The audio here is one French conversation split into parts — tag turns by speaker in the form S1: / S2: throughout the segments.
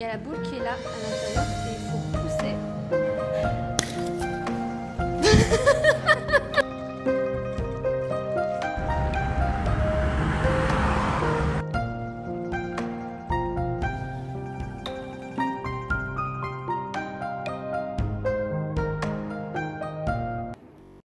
S1: Il y a la boule qui est là à l'intérieur et il faut pousser.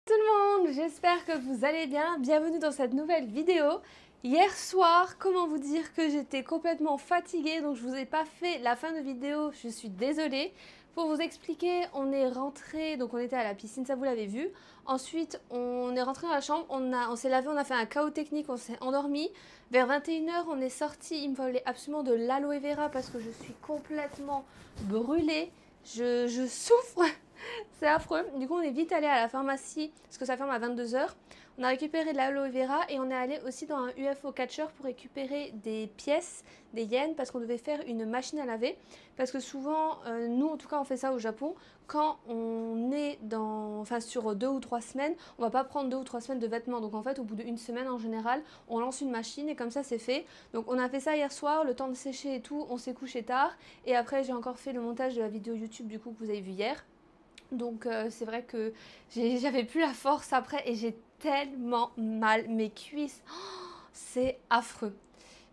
S1: Tout le monde, j'espère que vous allez bien. Bienvenue dans cette nouvelle vidéo. Hier soir, comment vous dire que j'étais complètement fatiguée, donc je vous ai pas fait la fin de vidéo, je suis désolée. Pour vous expliquer, on est rentré, donc on était à la piscine, ça vous l'avez vu. Ensuite, on est rentré dans la chambre, on s'est lavé, on a fait un chaos technique, on s'est endormi. Vers 21 h, on est sorti, il me fallait absolument de l'aloe vera parce que je suis complètement brûlée. Je souffre, c'est affreux. Du coup, on est vite allé à la pharmacie parce que ça ferme à 22 h. On a récupéré de l'aloe vera et on est allé aussi dans un UFO catcher pour récupérer des pièces, des yens, parce qu'on devait faire une machine à laver. Parce que souvent, nous en tout cas on fait ça au Japon, quand on est sur 2 ou 3 semaines, on va pas prendre 2 ou 3 semaines de vêtements. Donc en fait au bout d'une semaine en général, on lance une machine et comme ça c'est fait. Donc on a fait ça hier soir, le temps de sécher et tout, on s'est couché tard. Et après j'ai encore fait le montage de la vidéo YouTube du coup que vous avez vu hier. Donc c'est vrai que j'avais plus la force après et j'ai tellement mal, mes cuisses, oh, c'est affreux.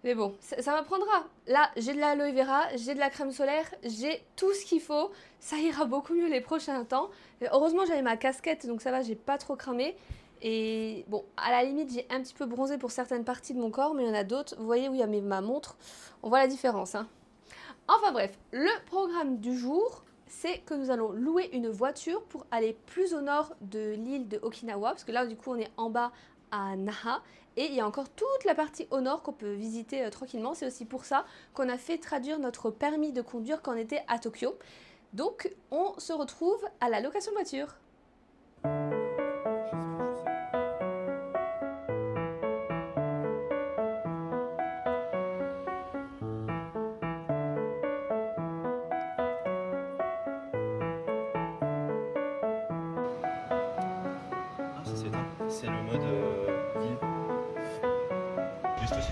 S1: Mais bon, ça m'apprendra. Là, j'ai de l'aloe vera, j'ai de la crème solaire, j'ai tout ce qu'il faut. Ça ira beaucoup mieux les prochains temps. Et heureusement, j'avais ma casquette, donc ça va, j'ai pas trop cramé. Et bon, à la limite, j'ai un petit peu bronzé pour certaines parties de mon corps, mais il y en a d'autres. Vous voyez où il y a ma montre, on voit la différence, hein. Enfin bref, le programme du jour, c'est que nous allons louer une voiture pour aller plus au nord de l'île de Okinawa, parce que là du coup on est en bas à Naha, et il y a encore toute la partie au nord qu'on peut visiter tranquillement. C'est aussi pour ça qu'on a fait traduire notre permis de conduire quand on était à Tokyo. Donc on se retrouve à la location de voiture.
S2: C'est le mode ville. Juste aussi.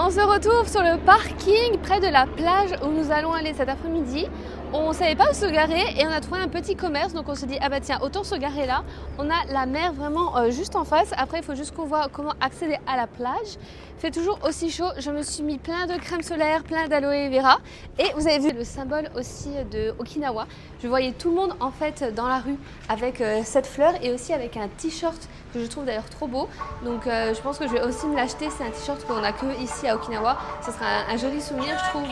S1: On se retrouve sur le parking près de la plage où nous allons aller cet après-midi. On ne savait pas où se garer et on a trouvé un petit commerce, donc on se dit ah bah tiens, autant se garer là. On a la mer vraiment juste en face. Après il faut juste qu'on voit comment accéder à la plage. Il fait toujours aussi chaud, je me suis mis plein de crème solaire, plein d'aloe vera. Et vous avez vu le symbole aussi de Okinawa. Je voyais tout le monde en fait dans la rue avec cette fleur et aussi avec un t-shirt que je trouve d'ailleurs trop beau. Donc je pense que je vais aussi me l'acheter. C'est un t-shirt qu'on a que ici à Okinawa. Ce sera un joli souvenir, je trouve,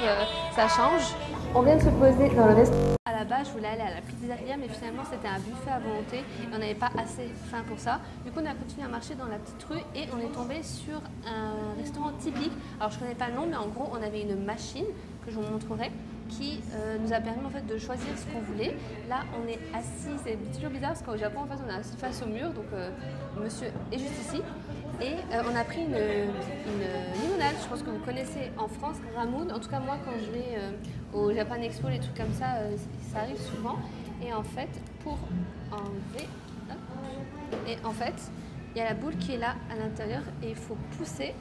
S1: ça change. On vient de se poser dans le restaurant. À la base, je voulais aller à la pizzeria, mais finalement, c'était un buffet à volonté et on n'avait pas assez faim pour ça. Du coup, on a continué à marcher dans la petite rue et on est tombé sur un restaurant typique. Alors, je ne connais pas le nom, mais en gros, on avait une machine que je vous montrerai qui nous a permis en fait de choisir ce qu'on voulait. Là, on est assis, c'est toujours bizarre parce qu'au Japon, en fait, on est assis face au mur, donc monsieur est juste ici. Et on a pris une limonade, je pense que vous connaissez en France, Ramoun. En tout cas, moi, quand je vais au Japan Expo, les trucs comme ça, ça arrive souvent. Et en fait, pour enlever, hop, et en fait, il y a la boule qui est là à l'intérieur et il faut pousser.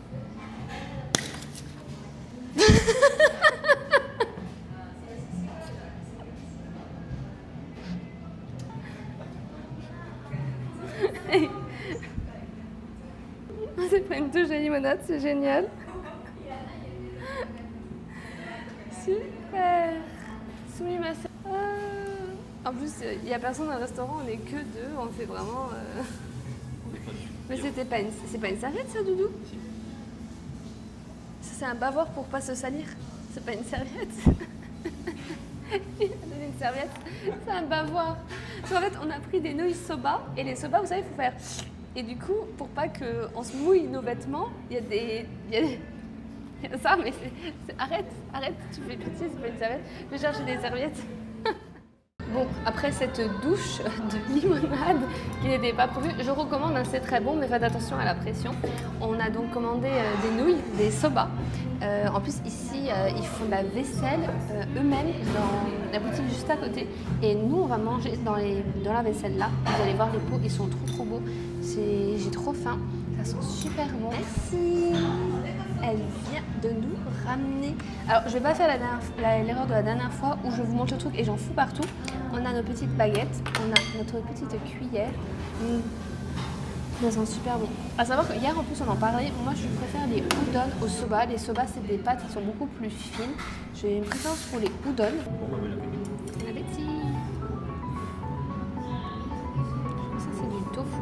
S1: C'est pas une touche de limonade, c'est génial. Super. En plus, il n'y a personne dans le restaurant, on est que deux, on fait vraiment... Mais c'est pas une serviette ça, Doudou? Ça c'est un bavoir pour pas se salir. C'est pas une serviette. Il a donné une serviette, c'est un bavoir. Parce qu'en fait, on a pris des nouilles soba, et les soba, vous savez, il faut faire... Et du coup, pour pas qu'on se mouille nos vêtements, il y a des... Ça, mais arrête, tu fais pitié, c'est pas une serviette. Je vais chercher des serviettes. Après cette douche de limonade qui n'était pas prévue, je recommande, hein, c'est très bon, mais faites attention à la pression. On a donc commandé des nouilles, des soba. En plus ici, ils font de la vaisselle eux-mêmes dans la boutique juste à côté. Et nous, on va manger dans la vaisselle là. Vous allez voir les pots, ils sont trop beaux. J'ai trop faim, ça sent super bon. Merci. Elle vient de nous ramener. Alors, je vais pas faire l'erreur de la dernière fois où je vous montre le truc et j'en fous partout. On a nos petites baguettes, on a notre petite cuillère. Ça sent super bon. À savoir que hier en plus on en parlait, moi je préfère les udon au soba. Les soba c'est des pâtes qui sont beaucoup plus fines. J'ai une préférence pour les udon. Bon appétit. Ça c'est du tofu.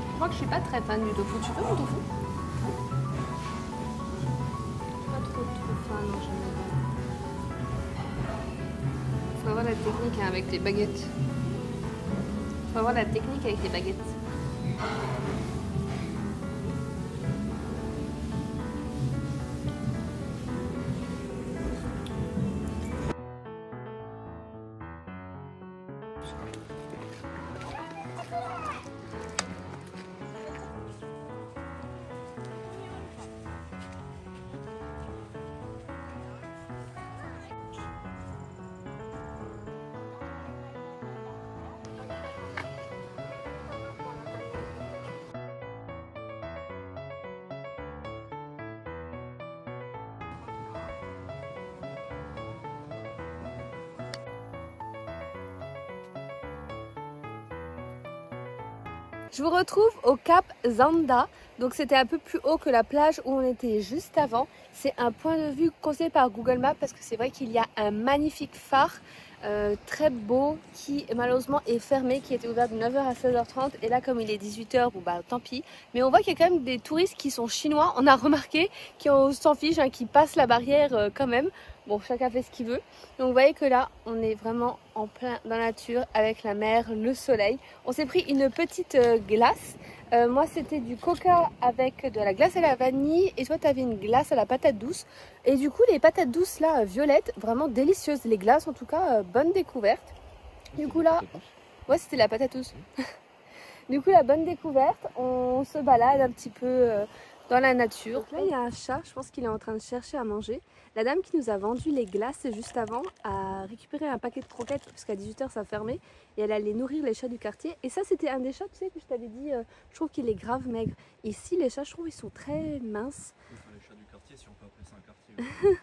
S1: Je crois que je suis pas très fan du tofu. Tu veux mon tofu? Pas trop fan, non, j'aime pas. Faut avoir la technique hein, avec les baguettes. Faut avoir la technique avec les baguettes. Je vous retrouve au Cap Zanda, donc c'était un peu plus haut que la plage où on était juste avant. C'est un point de vue conseillé par Google Maps parce que c'est vrai qu'il y a un magnifique phare très beau qui malheureusement est fermé, qui était ouvert de 9h à 16h30 et là comme il est 18h, bon bah tant pis. Mais on voit qu'il y a quand même des touristes qui sont chinois, on a remarqué, qui s'en fichent, hein, qui passent la barrière quand même. Bon, chacun fait ce qu'il veut. Donc vous voyez que là, on est vraiment en plein dans la nature avec la mer, le soleil. On s'est pris une petite glace. Moi, c'était du coca avec de la glace à la vanille. Et toi, tu avais une glace à la patate douce. Et du coup, les patates douces là, violettes, vraiment délicieuses. Les glaces, en tout cas, bonne découverte. Du coup là, ouais, c'était la patate douce. Du coup, la bonne découverte. On se balade un petit peu dans la nature. Donc là, il y a un chat. Je pense qu'il est en train de chercher à manger. La dame qui nous a vendu les glaces juste avant a récupéré un paquet de croquettes parce qu'à 18h ça fermait et elle allait nourrir les chats du quartier. Et ça c'était un des chats, tu sais, que je t'avais dit, je trouve qu'il est grave maigre. Ici les chats, je trouve, ils sont très minces.
S2: Enfin, les chats du quartier, si on peut appeler ça un quartier.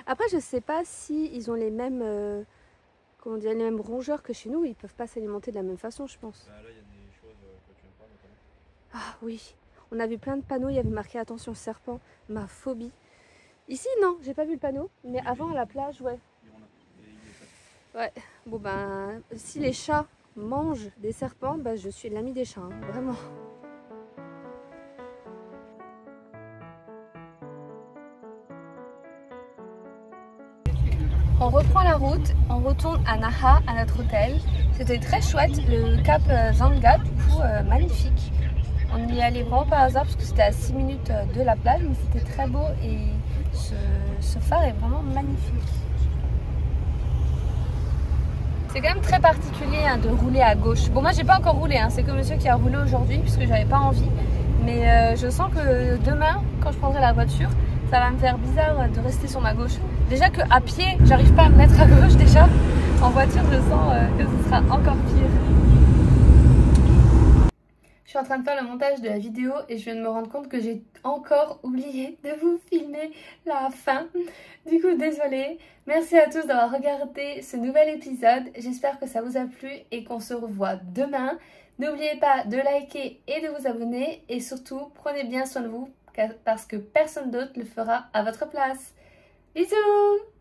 S1: Après je sais pas si ils ont les mêmes, comment dire, les mêmes rongeurs que chez nous. Ils peuvent pas s'alimenter de la même façon, je pense.
S2: Bah, là il y a des choses que tu n'aimes pas notamment.
S1: Ah oui, on a vu plein de panneaux, il y avait marqué attention serpent, ma phobie. Ici, non, j'ai pas vu le panneau, mais avant à la plage, ouais. Ouais, bon ben, si les chats mangent des serpents, ben, je suis l'ami des chats, hein, vraiment. On reprend la route, on retourne à Naha, à notre hôtel. C'était très chouette, le cap Zanga, du coup, magnifique. On y allait vraiment par hasard parce que c'était à 6 minutes de la plage, mais c'était très beau et ce phare est vraiment magnifique. C'est quand même très particulier hein, de rouler à gauche. Bon, moi j'ai pas encore roulé, hein, c'est que monsieur qui a roulé aujourd'hui puisque j'avais pas envie. Mais je sens que demain, quand je prendrai la voiture, ça va me faire bizarre de rester sur ma gauche. Déjà qu'à pied, j'arrive pas à me mettre à gauche déjà. En voiture, je sens que ce sera encore pire. Je suis en train de faire le montage de la vidéo et je viens de me rendre compte que j'ai encore oublié de vous filmer la fin. Du coup, désolée. Merci à tous d'avoir regardé ce nouvel épisode. J'espère que ça vous a plu et qu'on se revoit demain. N'oubliez pas de liker et de vous abonner. Et surtout, prenez bien soin de vous parce que personne d'autre le fera à votre place. Bisous!